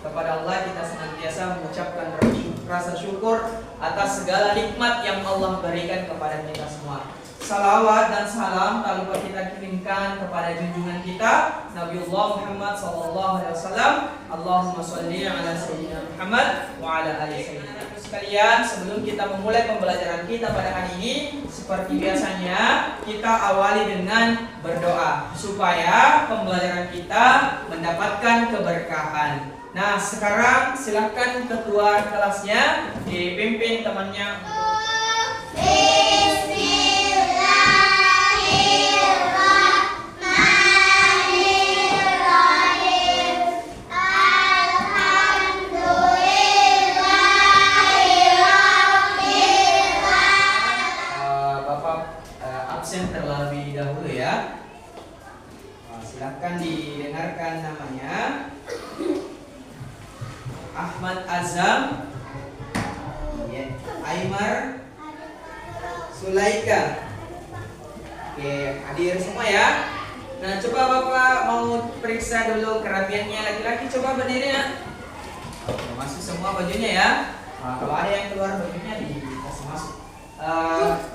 Kepada Allah kita senantiasa mengucapkan rasa syukur atas segala nikmat yang Allah berikan kepada kita semua. Salawat dan salam tak lupa kita kirimkan kepada junjungan kita Nabiullah Muhammad SAW. Allahumma sholli ala sayyidina Muhammad wa ala ali sayyidina. Sekalian, sebelum kita memulai pembelajaran kita pada hari ini, seperti biasanya kita awali dengan berdoa supaya pembelajaran kita mendapatkan keberkahan. Nah, sekarang silakan ketua kelasnya dipimpin temannya. Terlebih dahulu ya. Silakan didengarkan namanya. Ahmad Azam, Aymar, Sulaika. Oke, hadir semua ya. Nah, coba Bapak mau periksa dulu kerapiannya laki-laki. Coba berdiri ya. Masuk semua bajunya ya. Kalau ada yang keluar bajunya dikasih masuk.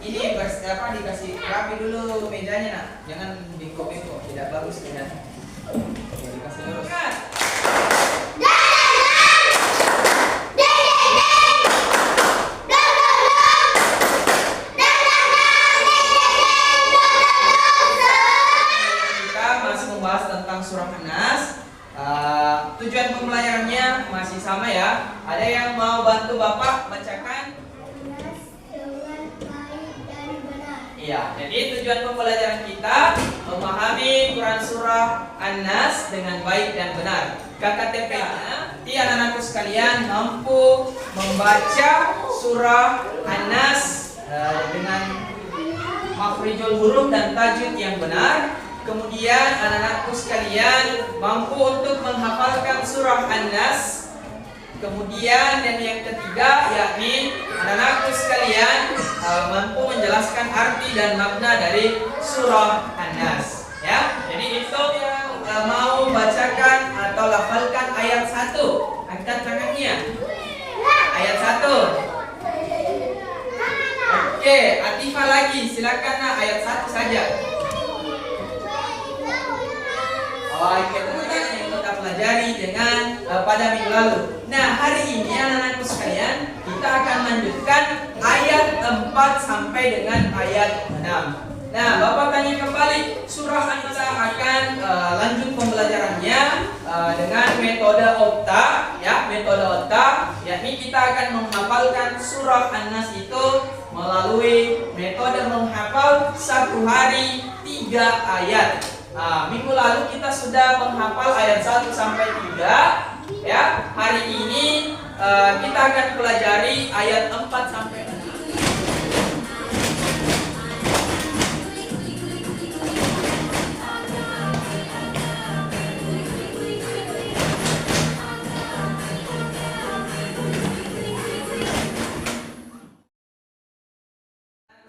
Ini dikasih rapi dulu mejanya nak, jangan bengkok-bengkok, tidak bagus ya. Dikasih lurus. Kita masih membahas tentang surah An-Nas. Tujuan pembelajarannya masih sama ya. Ada yang mau bantu Bapak bacakan? Ya, jadi tujuan pembelajaran kita memahami Quran surah An-Nas dengan baik dan benar. KKTP-nya, anak-anakku sekalian mampu membaca surah An-Nas dengan makhrijul huruf dan tajwid yang benar. Kemudian anak-anakku sekalian mampu untuk menghafalkan surah An-Nas. Kemudian dan yang ketiga yakni anak-anakku sekalian mampu menjelaskan arti dan makna dari surah An-Nas ya. Jadi itu yang mau bacakan atau lafalkan ayat 1, angkat tangannya. Ayat 1. Oke, Atifah lagi, silakan nak, ayat 1 saja. Oke, teman-teman yang kita pelajari dengan pada minggu lalu. Nah, hari ini anak-anakku sekalian, kita akan lanjutkan ayat 4 sampai dengan ayat 6. Nah, Bapak tanya kembali, surah An-Nas akan lanjut pembelajarannya dengan metode Okta, ya, metode Okta, yakni kita akan menghafalkan surah An-Nas itu melalui metode menghafal 1 hari 3 ayat. Nah, minggu lalu kita sudah menghafal ayat 1 sampai 3. Ya, hari ini kita akan pelajari ayat 4 sampai 6.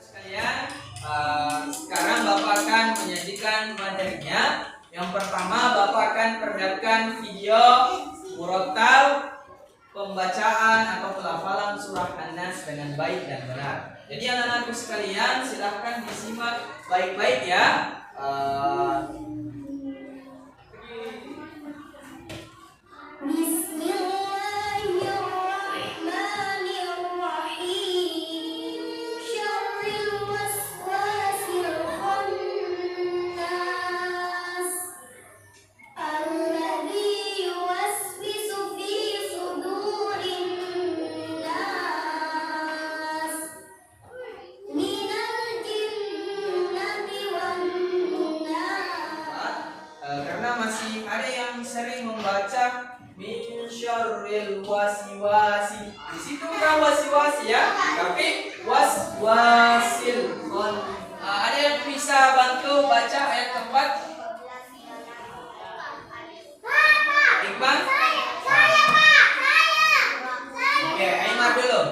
Sekalian, sekarang Bapak akan menyajikan materinya. Yang pertama, Bapak akan perlihatkan video murattal pembacaan atau pelafalan surah An-Nas dengan baik dan benar. Jadi anak-anakku sekalian, silahkan disimak baik-baik ya. Wasi-wasi. Di situ bukan wasi-wasi ya, tapi was-wasil. Ada yang bisa bantu baca ayat keempat? Iqbal? Oke, Aymar dulu.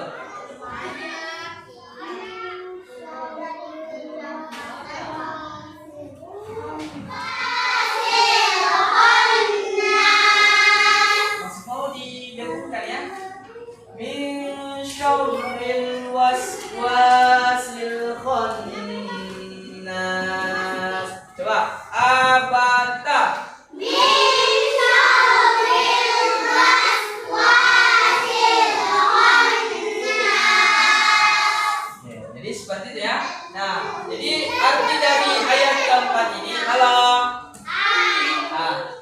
Mas Maudi. Min syarril waswasil khannas. Coba abata. Jadi seperti itu ya. Nah, jadi arti dari ayat keempat ini adalah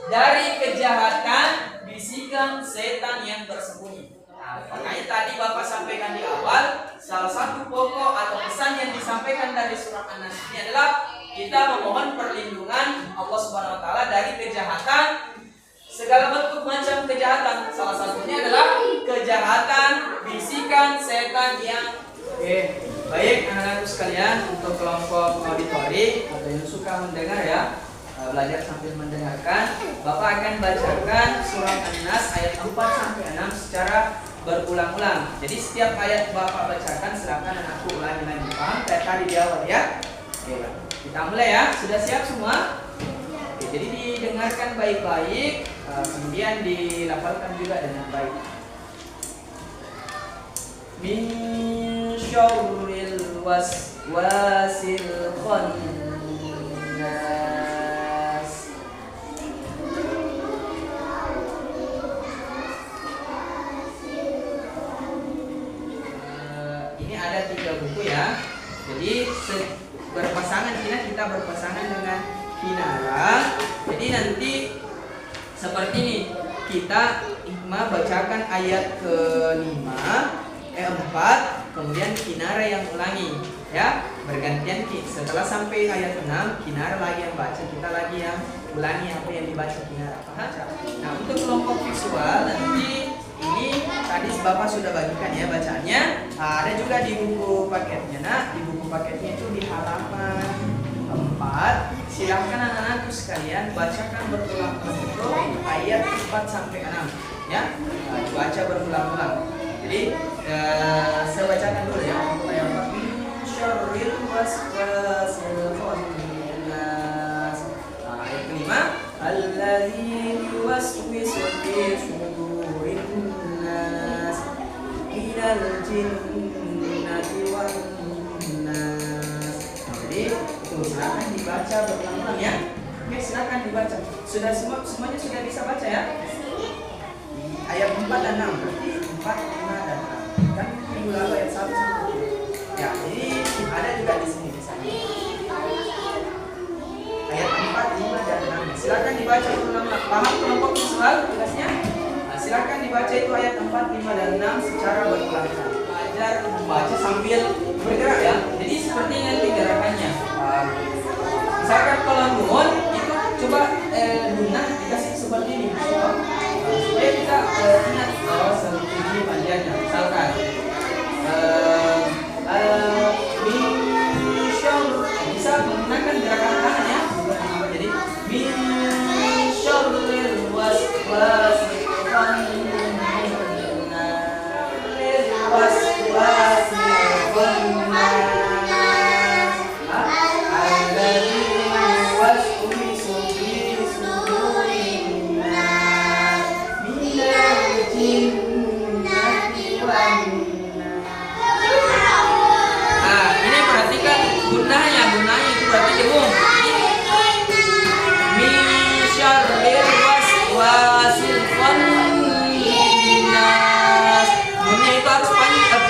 dari kejahatan bisikan setan yang bersembunyi. Nah, makanya tadi Bapak sampaikan di awal, salah satu pokok atau pesan yang disampaikan dari surat An-Nas ini adalah kita memohon perlindungan Allah Subhanahu wa taala dari kejahatan, segala bentuk macam kejahatan. Salah satunya adalah kejahatan bisikan setan yang baik anak-anakku sekalian, untuk kelompok auditori atau yang suka mendengar ya, belajar sambil mendengarkan, Bapak akan bacakan surat An-Nas ayat 4 sampai 6 secara berulang-ulang. Jadi setiap ayat Bapak bacakan silakan anakku ulangi lagi. Paham? Kayak tadi di awal ya. Oke, kita mulai ya. Sudah siap semua? Oke, jadi didengarkan baik-baik, kemudian dilafalkan juga dengan baik. Min syarril waswasil khannas. Ini ada 3 buku ya. Jadi berpasangan, kita berpasangan dengan Kinara. Jadi nanti seperti ini, kita Hikmah bacakan ayat ke-5 4, kemudian Kinara yang ulangi ya, bergantian. Setelah sampai ayat 6, Kinara lagi yang baca, kita lagi yang ulangi apa yang dibaca Kinara. Paham? Nah, untuk kelompok visual nanti ini tadi Bapak sudah bagikan ya bacaannya. Ada juga di buku paketnya. Nah, di buku paketnya itu di halaman 4. Silahkan anak-anakku sekalian bacakan berulang-ulang itu ayat 4 sampai 6 ya. Baca berulang-ulang. Jadi saya bacakan dulu ya untuk ayat 4. Syarril waswasil khannas. Ayat kelima, alladzi yuwaswisu fi sudurin nas minal jinnati wan nas. Jadi itu silakan dibaca berulang-ulang ya. Oke, silakan dibaca. Sudah semuanya sudah bisa baca ya? Ayat 4 dan 6 berarti 4, 5 dan 6. Kan minggu lalu ayat 1 sampai 7. Ya, ini ada juga di sini misalnya. Ayat 4, 5 dan 6. Silakan dibaca ulang-ulang. Paham kelompok visual tugasnya? Nah, silakan dibaca itu ayat 4, 5 dan 6 secara berulang-ulang. Belajar membaca sambil bergerak ya. Jadi seperti nanti gerakannya. Misalkan kalau nuhun itu coba gunah dikasih seperti ini. Supaya kita ingat seperti ini panjangnya. Misalkan bisa menggunakan gerakan tangan ya. Jadi min syarril waswasil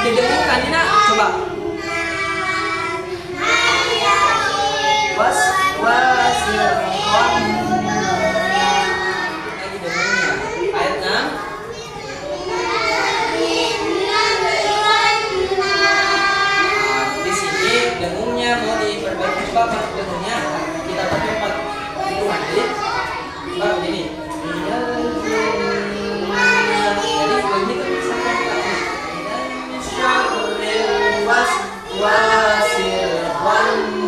didengungkan ini nak coba waswasil lagi dengungnya ayat 6. Di sini dengungnya mau diperbaiki coba pas dengungnya kita pakai 4 hitungan jadi begini jadi begitu misalkan waswasil khannas.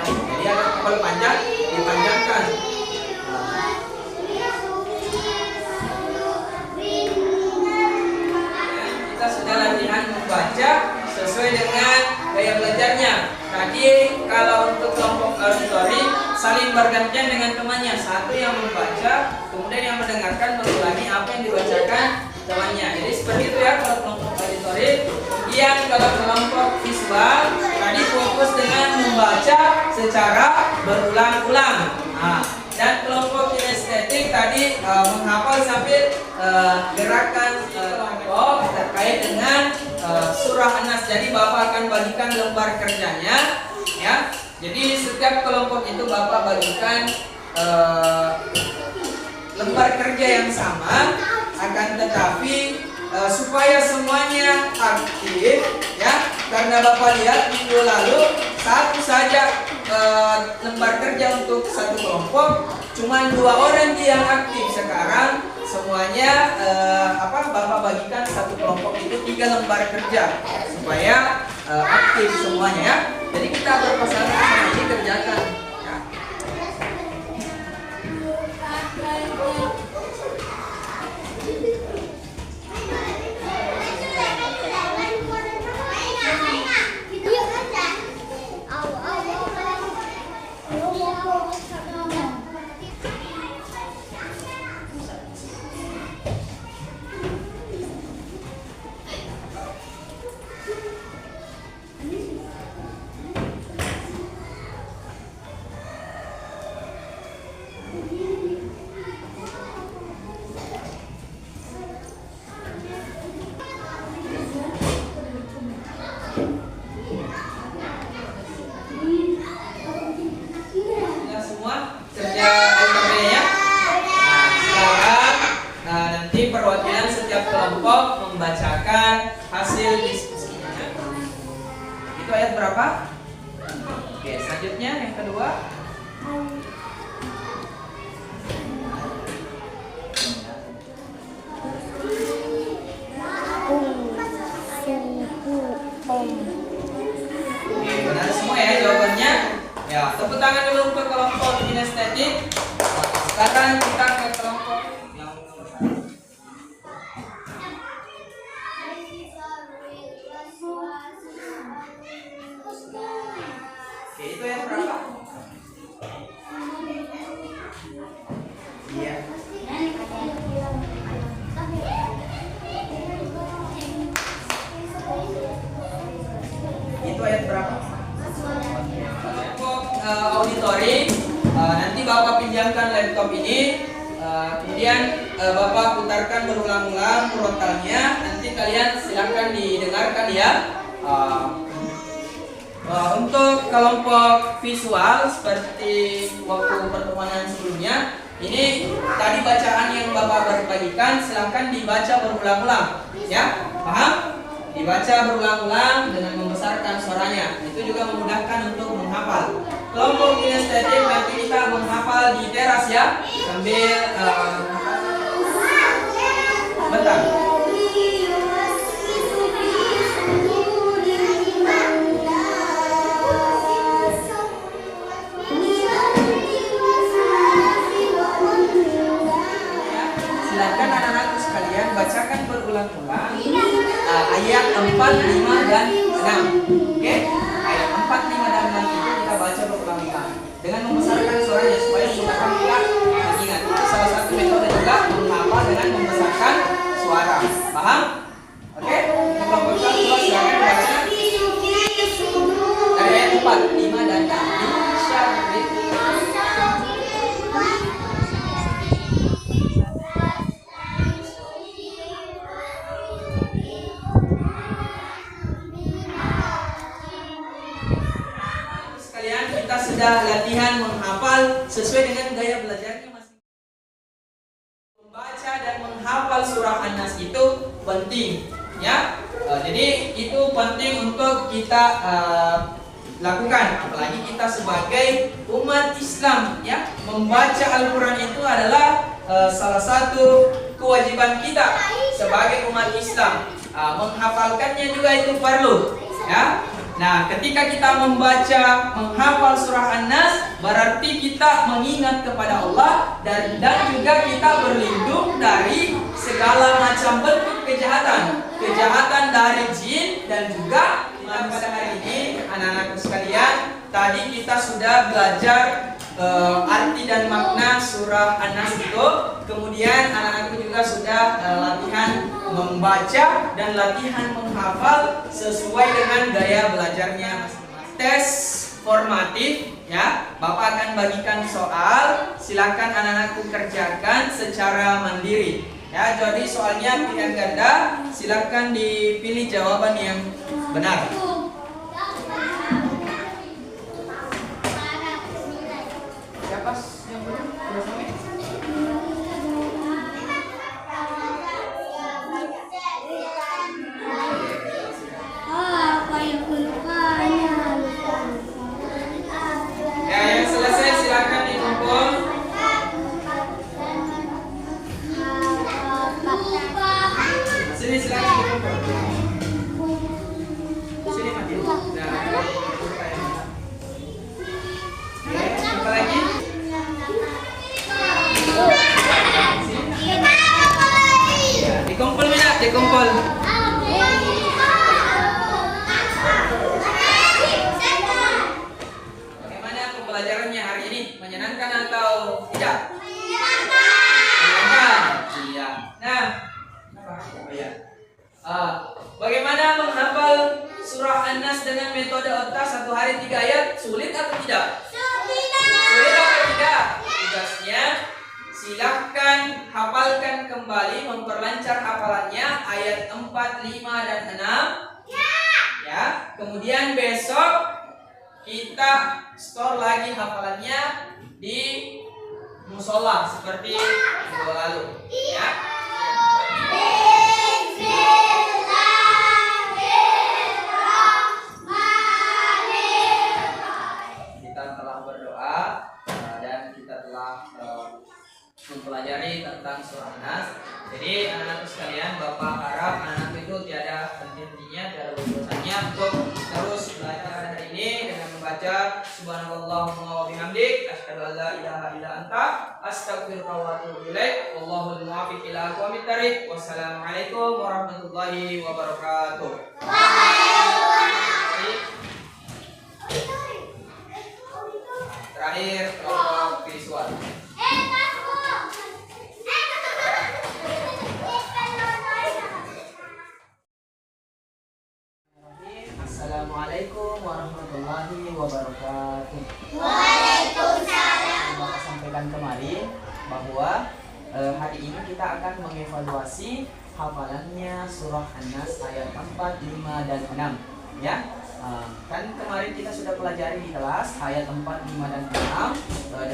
Jadi agak kepala panjang dipanjangkan. Kita sudah latihan membaca sesuai dengan gaya belajarnya. Tadi kalau untuk kelompok auditori saling bergantian dengan temannya. Satu yang membaca, kemudian yang mendengarkan mengulangi apa yang dibacakan temannya. Jadi Kemudian kalau kelompok visual tadi fokus dengan membaca secara berulang-ulang. Dan kelompok kinestetik tadi menghafal sambil gerakan kelompok terkait dengan surah An-Nas. Jadi Bapak akan bagikan lembar kerjanya, ya. Jadi setiap kelompok itu Bapak bagikan lembar kerja yang sama, akan tetapi supaya semuanya aktif, ya, karena Bapak lihat minggu lalu satu saja lembar kerja untuk satu kelompok, cuma 2 orang yang aktif. Sekarang semuanya Bapak bagikan satu kelompok itu 3 lembar kerja supaya aktif semuanya, ya. Jadi kita berpasangan sama ini kerjakan. Perwakilan setiap kelompok membacakan hasil diskusinya. Itu ayat berapa? Oke, selanjutnya yang kedua. Oke, benar semua ya jawabannya. Ya, tepuk tangan dulu untuk kelompok kinestetik. Sekarang kita ke kelompok yang itu yang berapa? Iya. Itu ayat berapa? Untuk auditori, nanti Bapak pinjamkan laptop ini, kemudian Bapak putarkan berulang-ulang murotalnya. Nanti kalian silakan didengarkan, ya. Untuk kelompok visual seperti waktu pertemuan sebelumnya, ini tadi bacaan yang Bapak bagikan silahkan dibaca berulang-ulang, ya, paham? Dibaca berulang-ulang dengan membesarkan suaranya. Itu juga memudahkan untuk menghafal. Kelompok kinestetik nanti kita menghafal di teras, ya, sambil bentar. Silakan anak-anakku sekalian bacakan berulang-ulang ayat 4, 5, dan 6. Oke? Ayat 4, 5, dan 6 itu kita baca berulang-ulang dengan membesarkan suaranya supaya memudahkan kita mengingat. Salah satu metode juga menghafal dengan membesarkan suara. Paham? Oke? Kelompok kedua silakan baca dari ayat 4, 5, dan 6. Kita sudah latihan menghafal sesuai dengan gaya belajarnya masing. Membaca dan menghafal surah An-Nas itu penting, ya. Jadi itu penting untuk kita lakukan, apalagi kita sebagai umat Islam, ya. Membaca Al-Quran itu adalah salah satu kewajiban kita sebagai umat Islam. Menghafalkannya juga itu perlu, ya. Nah, ketika kita membaca, menghafal surah An-Nas, berarti kita mengingat kepada Allah dan juga kita berlindung dari segala macam bentuk kejahatan. Kejahatan dari jin dan juga pada hari ini, anak-anakku sekalian, tadi kita sudah belajar arti dan makna surah An-Nas itu. Kemudian anak-anakku juga sudah latihan membaca dan latihan menghafal sesuai dengan gaya belajarnya masing-masing. Tes formatif ya, Bapak akan bagikan soal, silakan anak-anakku kerjakan secara mandiri. Ya, jadi soalnya pilihan ganda, silakan dipilih jawaban yang benar. Ya, pas yang benar sudah sampai. Ya, yang selesai silakan dikumpul. Sini silakan dikumpul. Sini mati. Nah, oke, apa lagi? Ya, dikumpul minat, dikumpul. Bagaimana pembelajarannya hari ini? Menyenangkan atau tidak? Menyenangkan. Iya. Nah, oh ya. Bagaimana menghafal surah An-Nas dengan metode otak 1 hari 3 ayat? Sulit atau tidak? Sulit atau tidak? Tugasnya silahkan hafalkan kembali, memperlancar hafalannya ayat 4, 5, dan 6. Ya, kemudian besok kita store lagi hafalannya di musola seperti minggu lalu. Ya. Kita telah berdoa dan kita telah mempelajari tentang surah An-Nas. Jadi anak-anak sekalian, Bapak harap anak itu tiada henti-hentinya, tiada bosannya untuk terus belajar hari ini dengan membaca subhanallahumma wa bihamdik, asyhadu an la ilaha illa anta, astaghfiruka wa atubu ilaik, wallahul muwaffiq ila aqwamit thariq. Wassalamualaikum warahmatullahi wabarakatuh. Terakhir kelompok visual. Assalamualaikum warahmatullahi wabarakatuh. Waalaikumsalam. Bapak sampaikan kemarin bahwa hari ini kita akan mengevaluasi hafalannya surah An-Nas ayat 4, 5, dan 6. Ya, kan kemarin kita sudah pelajari di kelas ayat 4, 5, dan 6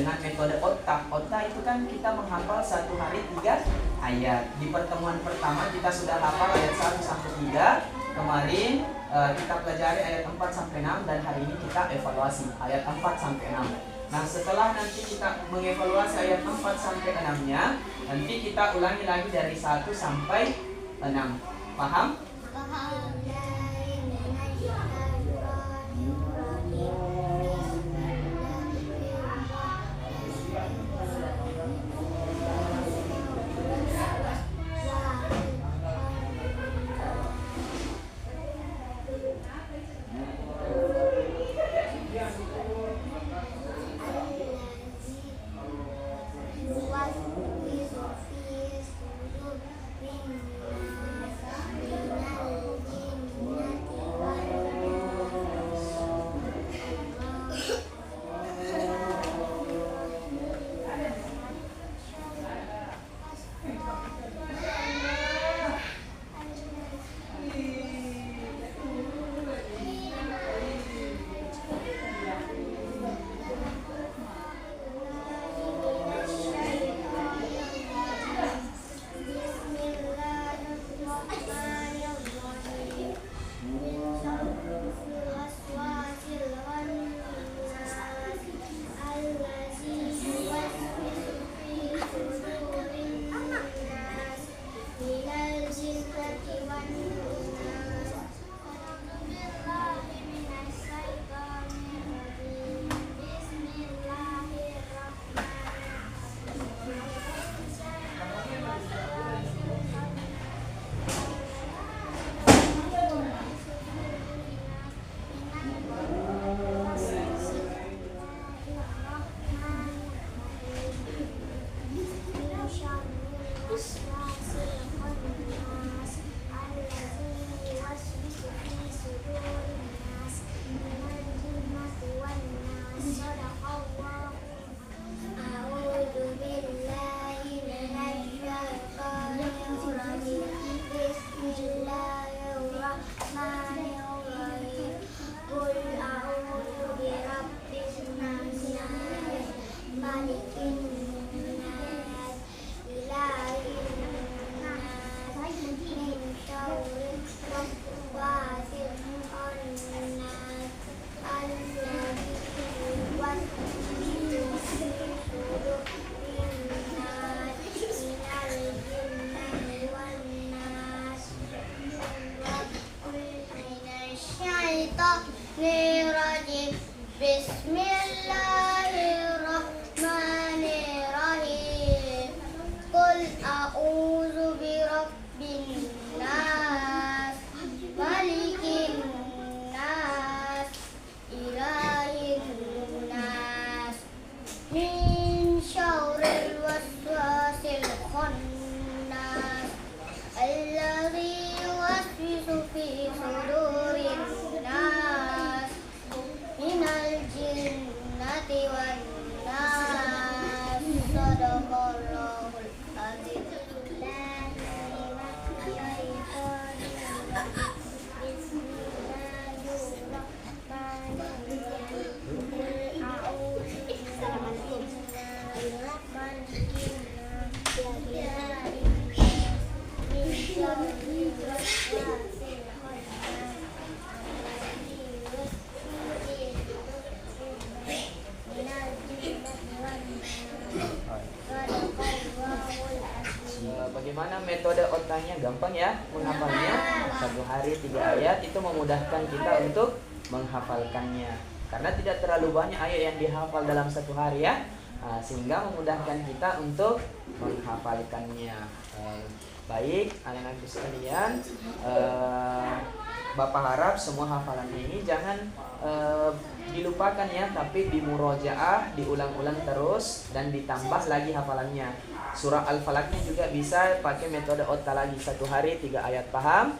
dengan metode otak. Otak itu kan kita menghafal 1 hari 3 ayat. Di pertemuan pertama kita sudah hafal ayat 1 sampai 3. Kemarin kita pelajari ayat 4 sampai 6 dan hari ini kita evaluasi ayat 4 sampai 6. Nah, setelah nanti kita mengevaluasi ayat 4 sampai 6-nya, nanti kita ulangi lagi dari 1 sampai 6. Paham? Paham. Bismillahirrahmanirrahim. Qul a'udzu birabbin nas, malikin nas, ilahin nas, min syarril waswasil khannas, alladzi yuwaswisu fi sudurin nas, minal jinnati wan nas. Minasyaitonirrajim. Bismillahirrahmanirrahim. Qul a'udzu birabbin nas, malikin nas, ilahin nas, min syarril waswasil khannas, alladzi yuwaswisu fi sudurin nas, minal jinnati wan nas. Shadaqallahul azim. Bagaimana metode otaknya? Gampang ya menghafalnya. 1 hari 3 ayat itu memudahkan kita untuk menghafalkannya. Karena tidak terlalu banyak ayat yang dihafal dalam 1 hari ya. Sehingga memudahkan kita untuk menghafalkannya. Baik, anak-anakku sekalian, Bapak harap semua hafalannya ini jangan dilupakan ya, tapi dimurojaah, diulang-ulang terus dan ditambah lagi hafalannya. Surah Al-Falaqnya juga bisa pakai metode otta lagi. 1 hari 3 ayat, paham?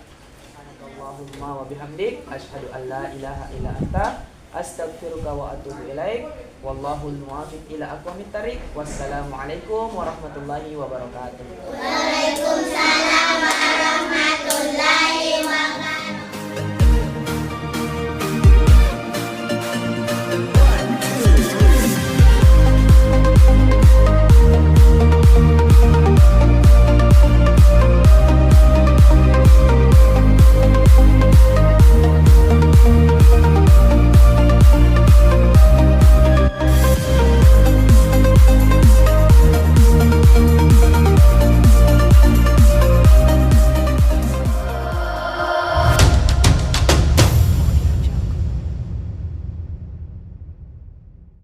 Allahumma wa bihamdik asyhadu an la ilaha illa anta astaghfiruka wa atubu ilaik. Wallahul muwaffiq ila aqwamit thariq. Wassalamualaikum warahmatullahi wabarakatuh. Waalaikumsalam warahmatullahi